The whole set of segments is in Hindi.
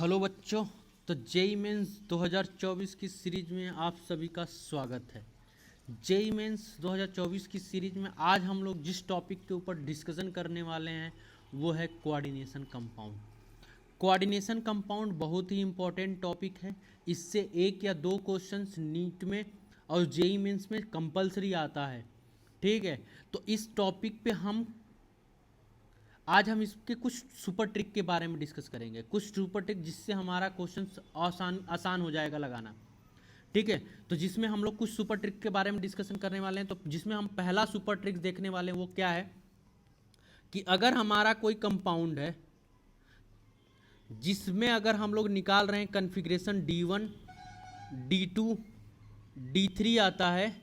हेलो बच्चों। तो जेई मेंस 2024 की सीरीज में आप सभी का स्वागत है। जेई मेंस 2024 की सीरीज में आज हम लोग जिस टॉपिक के ऊपर डिस्कशन करने वाले हैं वो है कोऑर्डिनेशन कंपाउंड। कोऑर्डिनेशन कंपाउंड बहुत ही इम्पोर्टेंट टॉपिक है। इससे एक या दो क्वेश्चंस नीट में और जेई मेंस में कंपलसरी आता है। ठीक है, तो इस टॉपिक पे आज हम इसके कुछ सुपर ट्रिक के बारे में डिस्कस करेंगे, कुछ सुपर ट्रिक जिससे हमारा क्वेश्चन आसान आसान हो जाएगा लगाना। ठीक है, तो जिसमें हम लोग कुछ सुपर ट्रिक के बारे में डिस्कशन करने वाले हैं। तो जिसमें हम पहला सुपर ट्रिक देखने वाले हैं वो क्या है कि अगर हमारा कोई कंपाउंड है जिसमें अगर हम लोग निकाल रहे हैं कन्फिग्रेशन D1 D2 D3 आता है,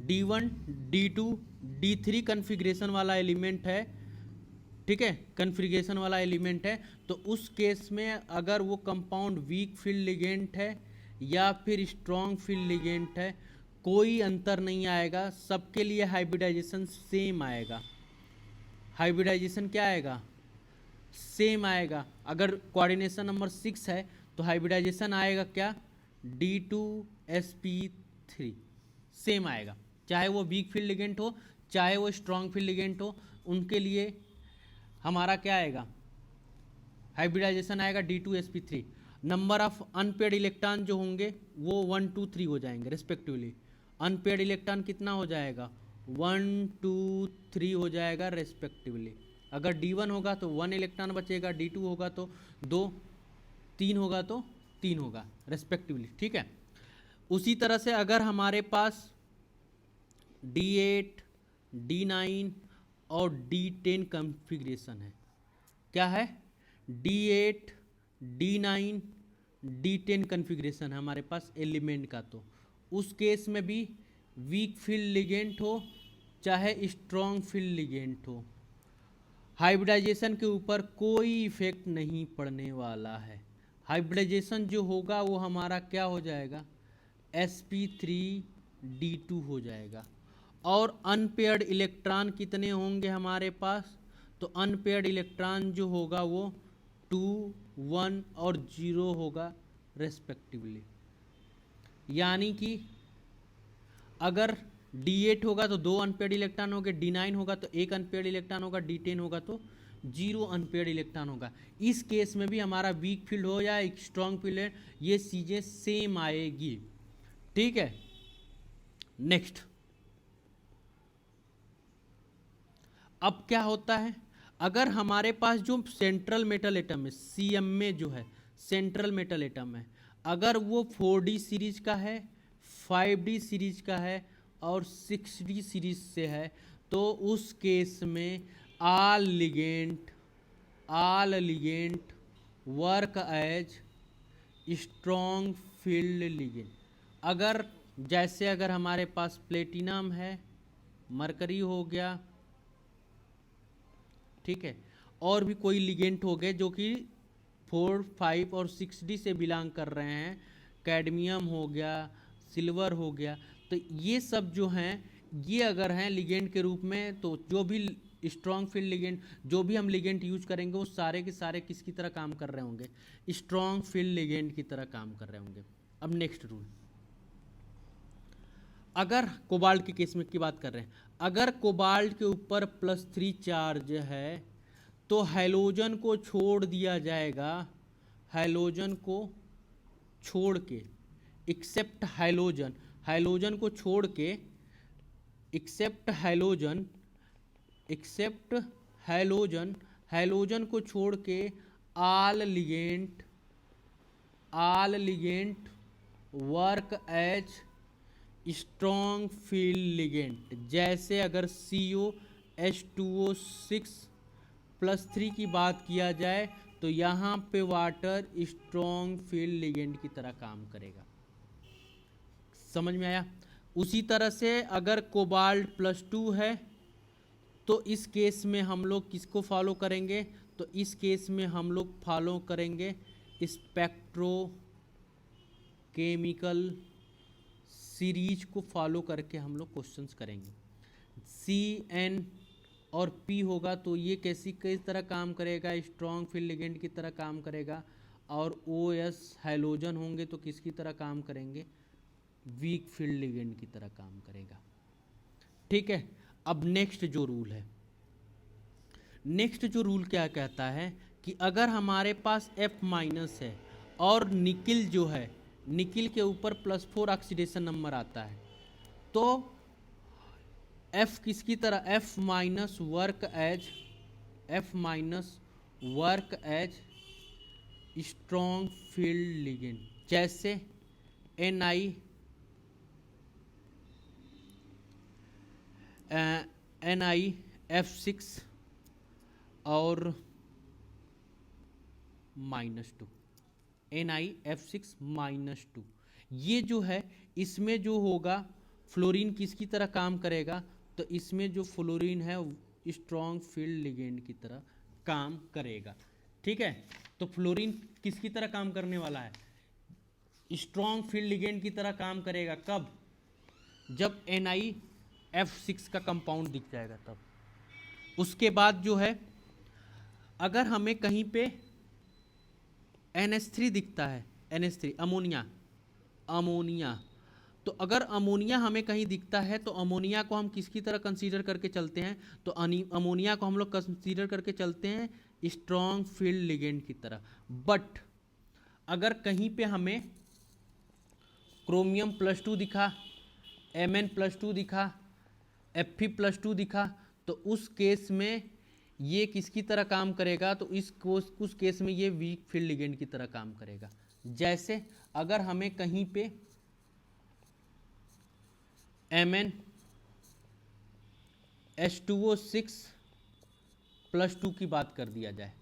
D1 D2 D3 कन्फिग्रेशन वाला एलिमेंट है। ठीक है, कन्फिग्रेशन वाला एलिमेंट है। तो उस केस में अगर वो कंपाउंड वीक फील्ड लिगेंड है या फिर स्ट्रॉन्ग फील्ड लिगेंड है, कोई अंतर नहीं आएगा, सबके लिए हाइब्रिडाइजेशन सेम आएगा। हाइब्रिडाइजेशन क्या आएगा? सेम आएगा। अगर कोऑर्डिनेशन नंबर 6 है तो हाइब्रिडाइजेशन आएगा क्या? D2sp3 सेम आएगा, चाहे वो वीक फील्ड लिगेंड हो चाहे वो स्ट्रॉन्ग फील्ड लिगेंड हो, उनके लिए हमारा क्या आएगा? हाइब्रिडाइजेशन आएगा D2sp3। Number of unpaired electron जो होंगे वो 1 2 3 हो जाएंगे रेस्पेक्टिवली। अनपेड इलेक्ट्रॉन कितना हो जाएगा? 1 2 3 हो जाएगा रेस्पेक्टिवली। अगर D1 होगा तो 1 इलेक्ट्रॉन बचेगा, D2 होगा तो 2, 3 होगा तो 3 होगा रेस्पेक्टिवली। ठीक है, उसी तरह से अगर हमारे पास D8 D9 और D10 कॉन्फ़िगरेशन है, क्या है? D8 D9 D10 कॉन्फ़िगरेशन है हमारे पास एलिमेंट का, तो उस केस में भी वीक फील्ड लिगेंड हो चाहे स्ट्रॉन्ग फील्ड लिगेंड हो, हाइब्रिडाइजेशन के ऊपर कोई इफेक्ट नहीं पड़ने वाला है। हाइब्रिडाइजेशन जो होगा वो हमारा क्या हो जाएगा? sp3d2 हो जाएगा। और अनपेयर्ड इलेक्ट्रॉन कितने होंगे हमारे पास? तो अनपेयर्ड इलेक्ट्रॉन जो होगा वो 2 1 और 0 होगा रेस्पेक्टिवली। यानी कि अगर D8 होगा तो 2 अनपेयर्ड इलेक्ट्रॉन होंगे, D9 होगा तो 1 अनपेयर्ड इलेक्ट्रॉन होगा, D10 होगा तो 0 अनपेयर्ड इलेक्ट्रॉन होगा। इस केस में भी हमारा वीक फील्ड हो या एक स्ट्रॉन्ग फील्ड है, ये चीज़ें सेम आएगी। ठीक है, नेक्स्ट। अब क्या होता है, अगर हमारे पास जो सेंट्रल मेटल एटम है CM में जो है सेंट्रल मेटल एटम है, अगर वो 4D सीरीज का है, 5D सीरीज का है और 6D सीरीज से है, तो उस केस में all ligand work as strong field ligand. अगर जैसे अगर हमारे पास प्लेटिनम है, मरकरी हो गया, ठीक है, और भी कोई लिगेंट हो गए जो कि 4 5 और 6D से बिलोंग कर रहे हैं, कैडमियम हो गया, सिल्वर हो गया, तो ये सब जो हैं ये अगर हैं लिगेंट के रूप में, तो जो भी स्ट्रॉन्ग फील्ड लिगेंट, जो भी हम लिगेंट यूज करेंगे वो सारे के सारे किसकी तरह काम कर रहे होंगे? स्ट्रॉन्ग फील्ड लिगेंट की तरह काम कर रहे होंगे। अब नेक्स्ट रूल, अगर कोबाल्ट के केस में की बात कर रहे हैं, अगर कोबाल्ट के ऊपर +3 चार्ज है तो हैलोजन को छोड़ दिया जाएगा, हैलोजन को छोड़ के, एक्सेप्ट हैलोजन, हैलोजन को छोड़ के, except halogen, except halogen, halogen को छोड़ के all ligand work as strong field ligand. जैसे अगर COH2O6+3 की बात किया जाए तो यहाँ पे वाटर स्ट्रॉन्ग फील्ड लिगेंट की तरह काम करेगा। समझ में आया? उसी तरह से अगर कोबाल्ट +2 है तो इस केस में हम लोग किसको फॉलो करेंगे? तो इस केस में हम लोग फॉलो करेंगे स्पेक्ट्रोकेमिकल सीरीज को फॉलो करके हम लोग क्वेश्चंस करेंगे। CN और P होगा तो ये किस तरह काम करेगा? स्ट्रॉन्ग फील्ड लिगेंड की तरह काम करेगा। और ओ एस हाइलोजन होंगे तो किसकी तरह काम करेंगे, वीक फील्ड लिगेंड की तरह काम करेगा। ठीक है, अब नेक्स्ट जो रूल है, नेक्स्ट जो रूल क्या कहता है कि अगर हमारे पास F माइनस है और निकिल जो है, निकिल के ऊपर +4 ऑक्सीडेशन नंबर आता है, तो F किसकी तरह, F minus work as strong field ligand, जैसे NiF6 और -2, NiF6-2, ये जो है इसमें जो होगा फ्लोरीन किसकी तरह काम करेगा, तो इसमें जो फ्लोरीन है स्ट्रॉन्ग फील्ड लिगेंड की तरह काम करेगा। ठीक है, तो फ्लोरीन किसकी तरह काम करने वाला है, स्ट्रॉन्ग फील्ड लिगेंड की तरह काम करेगा। कब, जब NiF6 का कंपाउंड दिख जाएगा तब। उसके बाद जो है अगर हमें कहीं पे NH3 दिखता है, NH3 अमोनिया, तो अगर अमोनिया हमें कहीं दिखता है तो अमोनिया को हम किसकी तरह कंसीडर करके चलते हैं, तो अमोनिया को हम लोग कंसीडर करके चलते हैं स्ट्रॉन्ग फील्ड लिगेंड की तरह। बट अगर कहीं पे हमें क्रोमियम +2 दिखा, Mn+2 दिखा, Fe+2 दिखा, तो उस केस में ये किसकी तरह काम करेगा, तो उस केस में ये वीक फील्ड लिगेंड की तरह काम करेगा। जैसे अगर हमें कहीं पे MnH2O6+2 की बात कर दिया जाए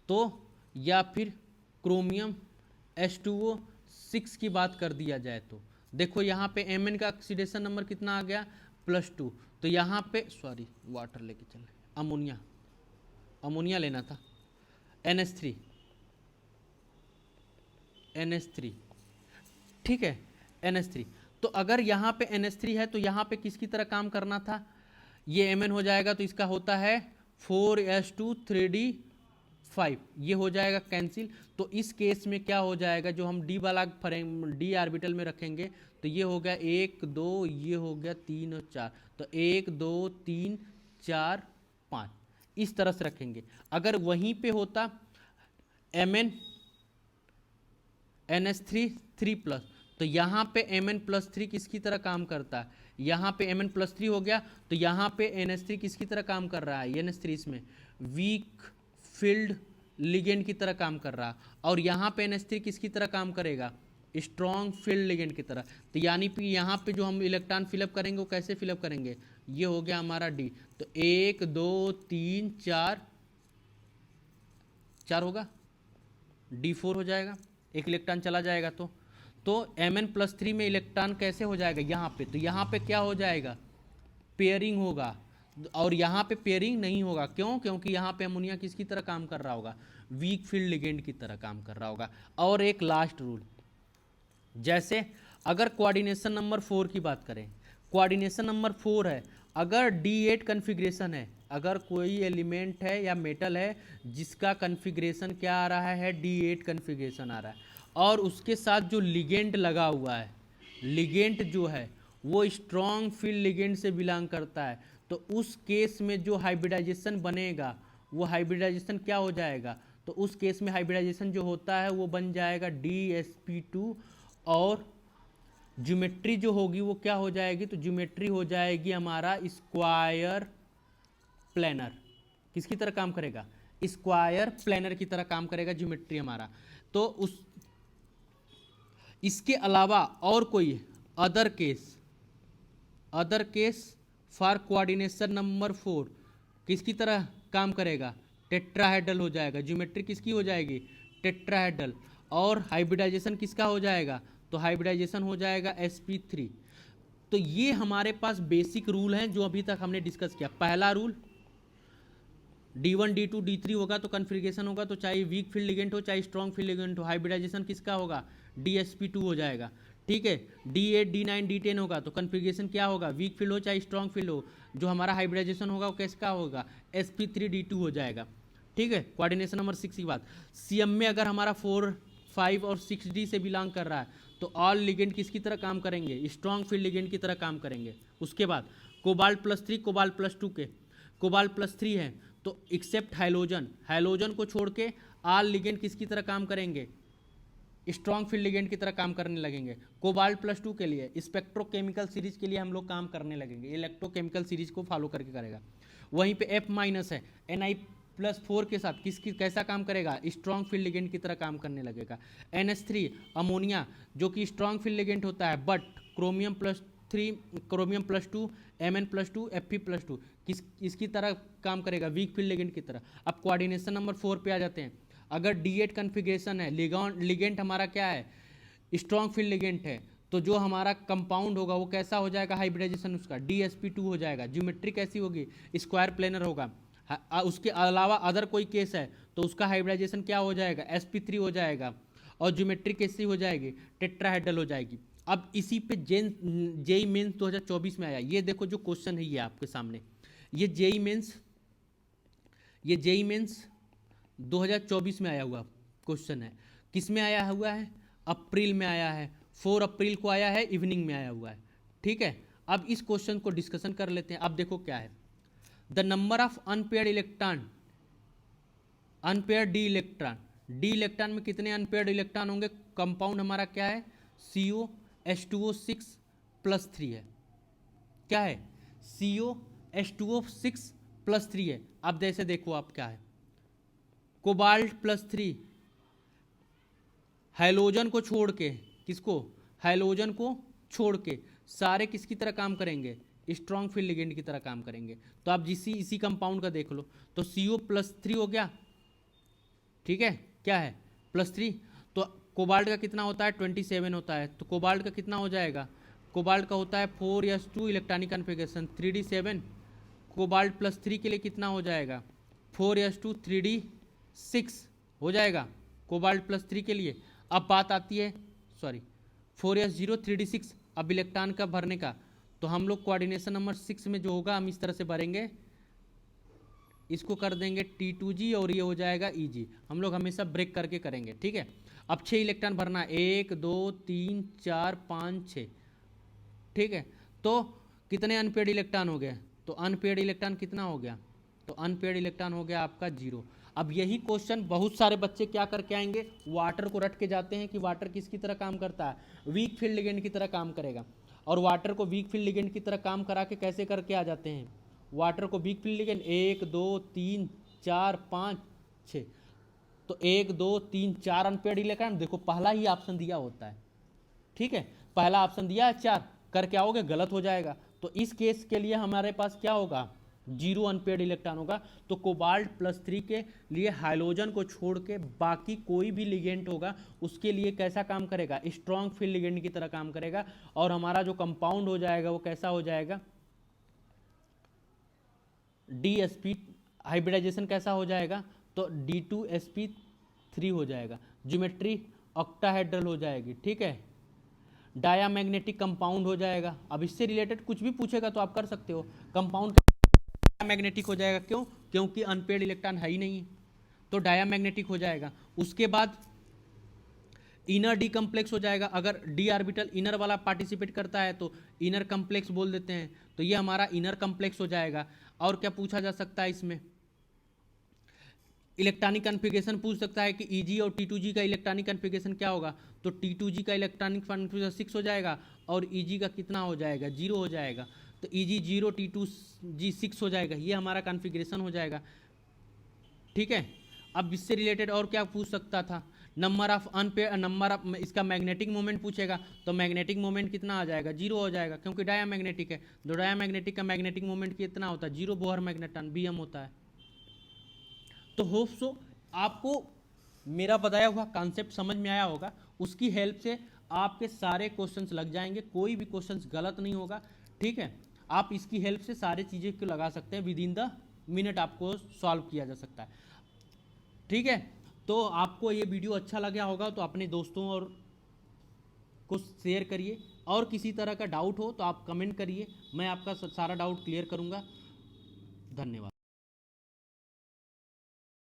तो, या फिर क्रोमियम H2O6 की बात कर दिया जाए तो, देखो यहाँ पे Mn का ऑक्सीडेशन नंबर कितना आ गया, +2, तो यहाँ पे वाटर लेके चले, अमोनिया लेना था, NH3, ठीक है, NH3। तो अगर यहाँ पे NH3 है तो यहाँ पे किसकी तरह काम करना था, ये Mn हो जाएगा तो इसका होता है 4s2 3d5, ये हो जाएगा कैंसिल। तो इस केस में क्या हो जाएगा, जो हम डी वाला डी ऑर्बिटल में रखेंगे तो ये हो गया 1 2, ये हो गया 3 और 4, तो 1 2 3 4 5 इस तरह से रखेंगे। अगर वहीं पे होता Mn NH3 3+, तो यहाँ पे Mn+3 किसकी तरह काम करता है, यहाँ पे Mn+3 हो गया, तो यहाँ पे NH3 किसकी तरह काम कर रहा है, NH3 इसमें वीक फील्ड लिगेंड की तरह काम कर रहा है, और यहाँ पे NH3 किसकी तरह काम करेगा, स्ट्रॉन्ग फील्ड लिगेंड की तरह। तो यानी कि यहाँ पे जो हम इलेक्ट्रॉन फिलअप करेंगे वो कैसे फिलअप करेंगे, ये हो गया हमारा D, तो 1 2 3 4 होगा, D4 हो जाएगा, एक इलेक्ट्रॉन चला जाएगा। तो Mn+3 में इलेक्ट्रॉन कैसे हो जाएगा यहाँ पे, तो यहाँ पे क्या हो जाएगा, पेयरिंग होगा, और यहाँ पे पेयरिंग नहीं होगा। क्यों, क्योंकि यहाँ पे अमोनिया किसकी तरह काम कर रहा होगा, वीक फील्ड लिगेंड की तरह काम कर रहा होगा। और एक लास्ट रूल, जैसे अगर कोऑर्डिनेशन नंबर 4 की बात करें, कोऑर्डिनेशन नंबर 4 है, अगर D8 कन्फिग्रेशन है, अगर कोई एलिमेंट है या मेटल है जिसका कन्फिग्रेशन क्या आ रहा है, D8 कन्फिग्रेशन आ रहा है, और उसके साथ जो लिगेंड लगा हुआ है, लिगेंड जो है वो स्ट्रॉन्ग फील्ड लिगेंड से बिलोंग करता है, तो उस केस में जो हाइब्रिडाइजेशन बनेगा वो हाइब्रिडाइजेशन क्या हो जाएगा, तो उस केस में हाइब्रिडाइजेशन जो होता है वो बन जाएगा DsP2, और ज्योमेट्री जो होगी वो क्या हो जाएगी, तो ज्योमेट्री हो जाएगी हमारा स्क्वायर प्लेनर। किसकी तरह काम करेगा, स्क्वायर प्लेनर की तरह काम करेगा ज्योमेट्री हमारा। तो उस इसके अलावा और कोई other case for coordination number 4 किसकी तरह काम करेगा, टेट्राहेड्रल हो जाएगा, ज्योमेट्री किसकी हो जाएगी, टेट्राहेड्रल, और हाइब्रिडाइजेशन किसका हो जाएगा, तो हाइब्रिडाइजेशन हो जाएगा sp3। तो ये हमारे पास बेसिक रूल हैं जो अभी तक हमने डिस्कस किया। पहला रूल, D1 D2 D3 होगा तो कन्फिग्रेशन होगा, तो चाहे वीक फील्ड लिगेंड हो चाहे स्ट्रॉन्ग फील्ड लिगेंड हो, हाइब्रिडाइजेशन किसका होगा, DsP2 हो जाएगा। ठीक है, D8 D9 D10 होगा तो कन्फिग्रेशन क्या होगा, वीक फील्ड हो चाहे स्ट्रॉन्ग फील्ड हो, जो हमारा हाइब्रिडाइजेशन होगा वो किसका होगा, sp3 D2 हो जाएगा। ठीक है, कोऑर्डिनेशन नंबर 6 की बात। सीएम में अगर हमारा 4, 5 और 6D से बिलोंग कर रहा है तो ऑल लिगेंड किसकी तरह काम करेंगे, स्ट्रॉन्ग फील्ड लिगेंड की तरह काम करेंगे। उसके बाद कोबाल्ट +3 कोबाल्ट +2 के कोबाल्ट +3 है तो एक्सेप्ट हाइलोजन, हाइलोजन को छोड़ के ऑल लिगेंड किसकी तरह काम करेंगे, स्ट्रॉन्ग फील्ड लिगेंड की तरह काम करने लगेंगे। कोबाल्ट +2 के लिए स्पेक्ट्रोकेमिकल सीरीज के लिए हम लोग काम करने लगेंगे, इलेक्ट्रोकेमिकल सीरीज को फॉलो करके करेगा। वहीं पे F- है Na+4 के साथ किसकी कैसा काम करेगा, स्ट्रॉन्ग फील्ड लिगेंड की तरह काम करने लगेगा। NH3 अमोनिया जो कि स्ट्रॉन्ग फील्ड लिगेंड होता है but chromium +3 chromium +2 Mn+2 Fe+2 इसकी तरह काम करेगा, वीक फील्ड लिगेंड की तरह। अब कोऑर्डिनेशन नंबर 4 पे आ जाते हैं। अगर D8 कन्फिग्रेशन है, लिगेंड हमारा क्या है, स्ट्रॉन्ग फील्ड लिगेंड है, तो जो हमारा कंपाउंड होगा वो कैसा हो जाएगा, हाइब्रिडाइजेशन उसका DsP2 हो जाएगा। ज्योमेट्री कैसी होगी, स्क्वायर प्लेनर होगा। उसके अलावा अदर कोई केस है तो उसका हाइब्रिडाइजेशन क्या हो जाएगा, sp3 हो जाएगा। और ज्योमेट्री कैसी हो जाएगी, टेट्राहेड्रल हो जाएगी। अब इसी पे जेई मेंस 2024 में आया, ये देखो जो क्वेश्चन है ये आपके सामने, ये जेई मेंस 2024 में आया हुआ क्वेश्चन है। किस में आया हुआ है, अप्रैल में आया है, 4 अप्रैल को आया है, इवनिंग में आया हुआ है। ठीक है, अब इस क्वेश्चन को डिस्कशन कर लेते हैं। अब देखो क्या है, the number of unpaired electron, unpaired D electron में कितने अनपेयर्ड इलेक्ट्रॉन होंगे, कंपाउंड हमारा क्या है, COH2O6+3 है। क्या है, COH2O6+3 है। अब जैसे देखो आप क्या है, कोबाल्ट +3 हाइलोजन को छोड़ के, किसको, हाइलोजन को छोड़ के सारे किसकी तरह काम करेंगे, स्ट्रॉन्ग फील्ड लिगेंड की तरह काम करेंगे। तो आप इसी कंपाउंड का देख लो, तो CO+3 हो गया। ठीक है, क्या है +3, तो कोबाल्ट का कितना होता है 27 होता है, तो कोबाल्ट का कितना हो जाएगा, कोबाल्ट का होता है 4s2 electronic configuration 3d7, cobalt +3 के लिए कितना हो जाएगा 4s2 3d6 हो जाएगा कोबाल्ट +3 के लिए। अब बात आती है 4s0 3d6, अब इलेक्ट्रॉन का भरने का, तो हम लोग कोऑर्डिनेशन नंबर 6 में जो होगा हम इस तरह से भरेंगे, इसको कर देंगे T2G और ये हो जाएगा EG। हम लोग हमेशा ब्रेक करके करेंगे। ठीक है, अब 6 इलेक्ट्रॉन भरना, 1 2 3 4 5 6। ठीक है, तो कितने अनपेयर्ड इलेक्ट्रॉन हो गए, तो अनपेयर्ड इलेक्ट्रॉन कितना हो गया, तो अनपेयर्ड इलेक्ट्रॉन हो गया आपका 0। अब यही क्वेश्चन बहुत सारे बच्चे क्या करके आएंगे, वाटर को रट के जाते हैं कि वाटर किसकी तरह काम करता है, वीक फील्ड लिगेंड की तरह काम करेगा। और वाटर को वीक फील्ड लिगेंड की तरह काम करा के कैसे करके आ जाते हैं, वाटर को वीक फील्ड लिगेंड 1 2 3 4 5 6, तो 1 2 3 4 अनपेयर्ड इलेक्ट्रॉन, देखो पहला ही ऑप्शन दिया होता है। ठीक है, पहला ऑप्शन दिया है 4, करके आओगे गलत हो जाएगा। तो इस केस के लिए हमारे पास क्या होगा, 0 अनपेयर्ड इलेक्ट्रॉन होगा। तो कोबाल्ट +3 के लिए हाइलोजन को छोड़ के बाकी कोई भी लिगेंड होगा उसके लिए कैसा काम करेगा, स्ट्रॉन्ग फील्ड लिगेंड की तरह काम करेगा। और हमारा जो कंपाउंड हो जाएगा वो कैसा हो जाएगा, DsP, हाइब्रिडाइजेशन कैसा हो जाएगा, तो D2sp3 हो जाएगा। ज्योमेट्री ऑक्टाहेड्रल हो जाएगी। ठीक है, डायामैग्नेटिक कंपाउंड हो जाएगा। अब इससे रिलेटेड कुछ भी पूछेगा तो आप कर सकते हो, कंपाउंड डायामैग्नेटिक हो जाएगा, क्यों, क्योंकि अनपेयर्ड इलेक्ट्रॉन है ही नहीं, तो डायामैग्नेटिक हो जाएगा। उसके बाद इनर डी कम्प्लेक्स हो जाएगा, अगर डी ऑर्बिटल इनर वाला पार्टिसिपेट करता है तो इनर कम्प्लेक्स बोल देते हैं, तो ये हमारा इनर कम्प्लेक्स हो जाएगा। और क्या पूछा जा सकता है इसमें, इलेक्ट्रॉनिक कन्फिग्रेशन पूछ सकता है कि EG और T2G का इलेक्ट्रॉनिक कन्फिग्रेशन क्या होगा, तो T2G का इलेक्ट्रॉनिक कन्फिग्रेशन 6 हो जाएगा और EG का कितना हो जाएगा 0 हो जाएगा, तो EG 0 T2G 6 हो जाएगा, ये हमारा कन्फिग्रेशन हो जाएगा। ठीक है, अब इससे रिलेटेड और क्या पूछ सकता था, number of unpair, number of, इसका मैग्नेटिक मोमेंट पूछेगा तो मैग्नेटिक मोमेंट कितना आ जाएगा 0 हो जाएगा, क्योंकि डायामैग्नेटिक है। तो डायामैग्नेटिक का मैग्नेटिक मोमेंट कितना होता है 0, बोहर मैग्नेटन BM होता है। तो होप सो आपको मेरा बताया हुआ कॉन्सेप्ट समझ में आया होगा, उसकी हेल्प से आपके सारे क्वेश्चंस लग जाएंगे, कोई भी क्वेश्चंस गलत नहीं होगा। ठीक है, आप इसकी हेल्प से सारी चीज़ें को लगा सकते हैं, विद इन द मिनट आपको सॉल्व किया जा सकता है। ठीक है, तो आपको ये वीडियो अच्छा लगा होगा तो अपने दोस्तों और को शेयर करिए, और किसी तरह का डाउट हो तो आप कमेंट करिए, मैं आपका सारा डाउट क्लियर करूँगा। धन्यवाद।